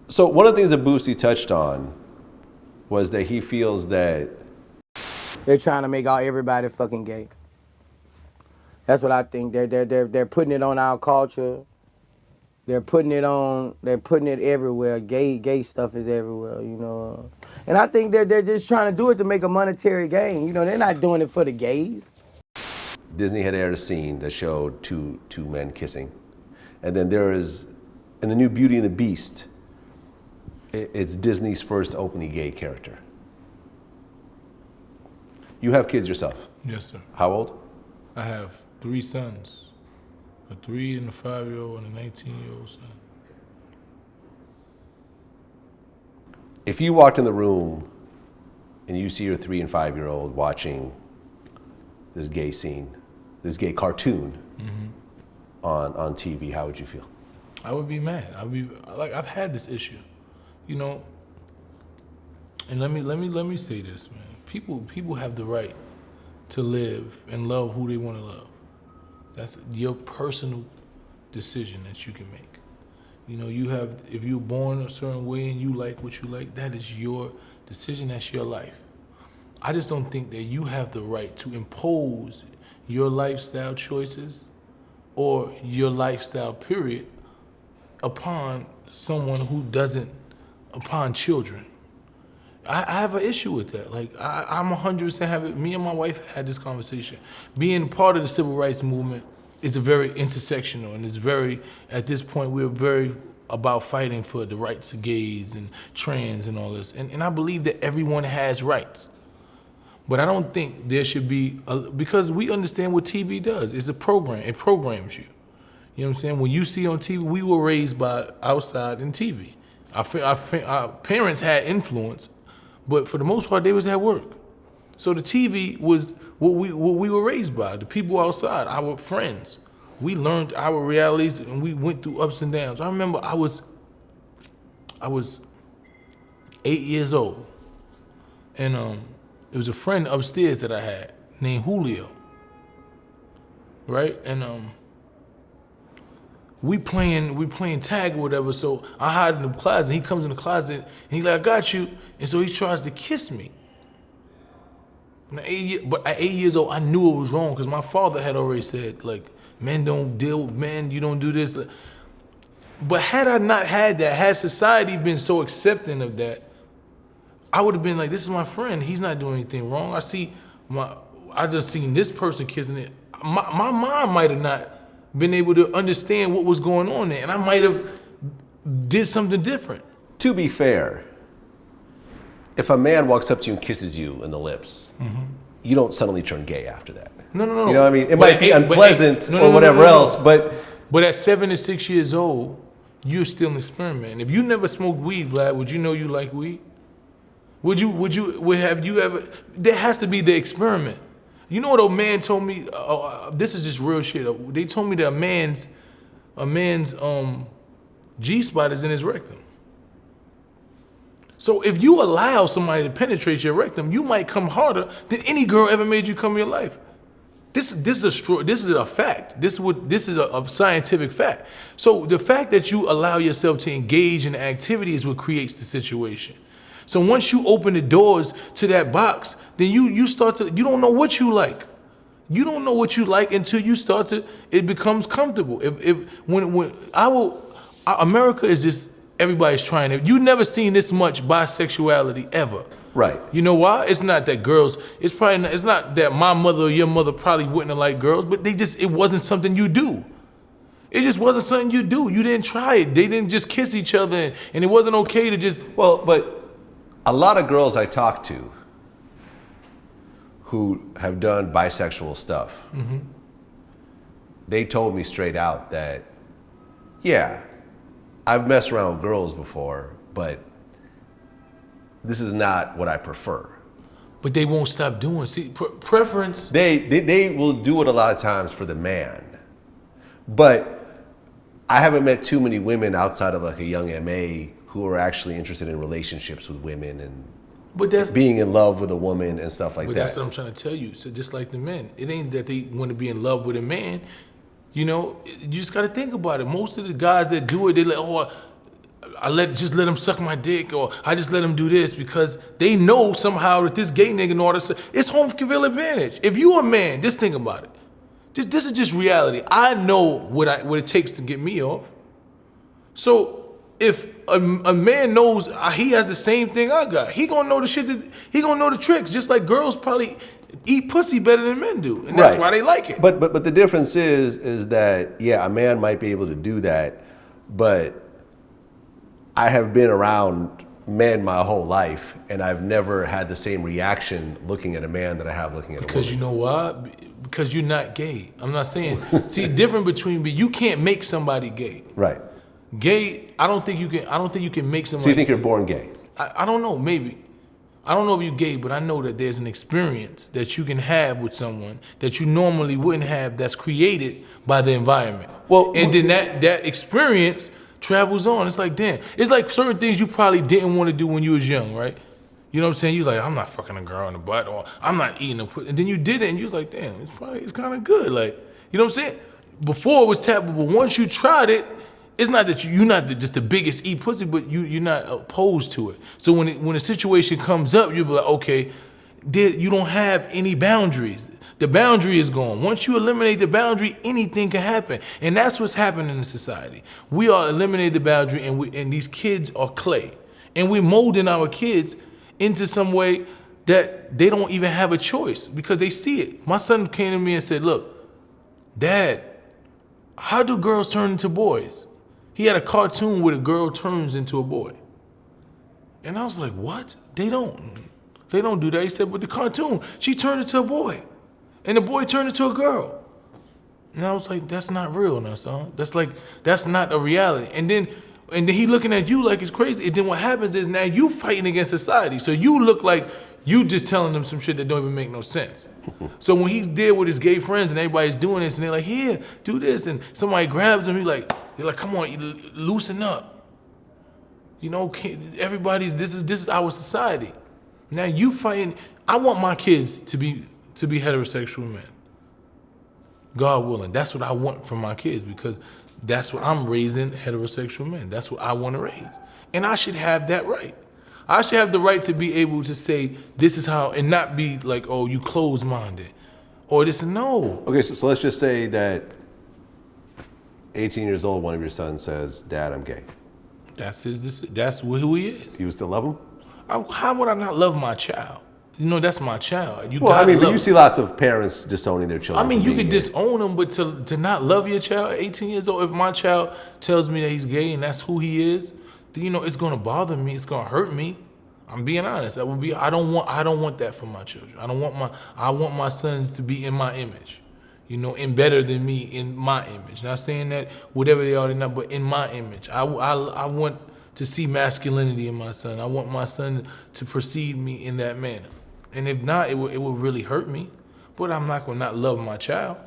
So one of the things that Boosie touched on was that he feels that they're trying to make everybody fucking gay. That's what I think. They're putting it on our culture. They're putting it everywhere. Gay stuff is everywhere, you know. And I think they're just trying to do it to make a monetary gain. You know, they're not doing it for the gays. Disney had aired a scene that showed two men kissing. And then there is, in the new Beauty and the Beast, it's Disney's first openly gay character. You have kids yourself? Yes, sir. How old? I have 3 sons, a 3 and a 5-year-old and a 19-year-old son. If you walked in the room and you see your 3 and 5-year-old watching this gay scene, this gay cartoon on TV, how would you feel? I would be mad. I've had this issue, you know. And let me say this, man. People have the right to live and love who they want to love. That's your personal decision that you can make. You know, if you're born a certain way and you like what you like, that is your decision, that's your life. I just don't think that you have the right to impose your lifestyle choices or your lifestyle period upon someone who doesn't, upon children. I have an issue with that. Like, I'm 100% have it. Me and my wife had this conversation. Being part of the civil rights movement is a very intersectional, and it's very, at this point, we're very about fighting for the rights of gays and trans and all this. And I believe that everyone has rights. But I don't think there should be, because we understand what TV does. It's a program. It programs you. You know what I'm saying? When you see on TV, we were raised by outside and TV. Our parents had influence, but for the most part, they was at work. So the TV was what we were raised by, the people outside, our friends. We learned our realities and we went through ups and downs. I remember I was 8 years old, and there was a friend upstairs that I had named Julio, right? And we playing tag or whatever, so I hide in the closet. He comes in the closet and he's like, I got you. And so he tries to kiss me. But at 8 years old, I knew it was wrong because my father had already said, like, men don't deal with men, you don't do this. But had I not had that, had society been so accepting of that, I would have been like, this is my friend. He's not doing anything wrong. I just seen this person kissing it. My mom might have not been able to understand what was going on there, and I might have did something different. To be fair, if a man walks up to you and kisses you in the lips, you don't suddenly turn gay after that. No. You know what I mean? It might be unpleasant or whatever else, but at 7 to 6 years old, you're still an experiment. If you never smoked weed, Vlad, would you know you like weed? Would have you ever? There has to be the experiment. You know what a man told me? This is just real shit. They told me that a man's G-spot is in his rectum. So if you allow somebody to penetrate your rectum, you might come harder than any girl ever made you come in your life. This is a fact. This is a scientific fact. So the fact that you allow yourself to engage in the activity is what creates the situation. So once you open the doors to that box, then you start to, you don't know what you like. You don't know what you like until you start to, it becomes comfortable. America is just, everybody's trying it. You've never seen this much bisexuality ever. right. You know why? It's not that girls, it's not that my mother or your mother probably wouldn't have liked girls, but it wasn't something you do. It just wasn't something you do. You didn't try it. They didn't just kiss each other, and it wasn't okay to just. Well, but a lot of girls I talk to who have done bisexual stuff, they told me straight out that, yeah, I've messed around with girls before, but this is not what I prefer. But they won't stop doing. See, preference. They will do it a lot of times for the man, but I haven't met too many women outside of like a young MA who are actually interested in relationships with women and being in love with a woman and stuff like that. But that's what I'm trying to tell you. So just like the men, it ain't that they want to be in love with a man. You know, you just got to think about it. Most of the guys that do it, they're like, oh, just let him suck my dick, or I just let him do this because they know somehow that this gay nigga know how to. It's home field advantage. If you a man, just think about it. This is just reality. I know what it takes to get me off. So if a man knows he has the same thing I got, he gonna know the shit he gonna know the tricks. Just like girls probably eat pussy better than men do, and that's why they like it. But the difference is that a man might be able to do that, but I have been around men my whole life, and I've never had the same reaction looking at a man that I have looking at a woman. Because you know why? Because you're not gay. I'm not saying. See, different between you can't make somebody gay. Right. Gay, I don't think you can make somebody. So you think you're born gay? I don't know, maybe. I don't know if you're gay, but I know that there's an experience that you can have with someone that you normally wouldn't have, that's created by the environment. And then that experience travels on. It's like, damn. It's like certain things you probably didn't want to do when you was young, right? You know what I'm saying? You're like, I'm not fucking a girl in the butt, or I'm not eating a pussy. And then you did it, and you was like, damn, it's kind of good. Like, you know what I'm saying? Before it was taboo, but once you tried it, it's not that you're not just the biggest eat pussy, but you're not opposed to it. So when a situation comes up, you'll be like, okay, you don't have any boundaries. The boundary is gone. Once you eliminate the boundary, anything can happen. And that's what's happening in society. We are eliminating the boundary, and these kids are clay. And we're molding our kids into some way that they don't even have a choice because they see it. My son came to me and said, look, Dad, how do girls turn into boys? He had a cartoon where a girl turns into a boy. And I was like, what? They don't do that. He said, but the cartoon, she turned into a boy. And the boy turned into a girl. And I was like, that's not real now, son. That's not a reality. And then he looking at you like it's crazy. And then what happens is now you fighting against society. So you look like you just telling them some shit that don't even make no sense. So when he's there with his gay friends and everybody's doing this and they're like, here, do this. And somebody grabs him, you're like, come on, loosen up. You know, this is our society. Now you fighting. I want my kids to be heterosexual men. God willing. That's what I want from my kids, because that's what I'm raising, heterosexual men. That's what I want to raise. And I should have that right. I should have the right to be able to say, this is how, and not be like, oh, you closed-minded. Or this, no. Okay, so let's just say that 18 years old, one of your sons says, Dad, I'm gay. That's who he is. You would still love him? How would I not love my child? You know, that's my child. But you see lots of parents disowning their children. I mean, you could disown them, but to not love your child, 18 years old, if my child tells me that he's gay and that's who he is, then, you know, it's gonna bother me. It's gonna hurt me. I'm being honest. I don't want that for my children. I want my sons to be in my image, you know, and better than me in my image. Not saying that whatever they are, they're not, but in my image. I want to see masculinity in my son. I want my son to perceive me in that manner. And if not, it will really hurt me. But I'm not gonna not love my child.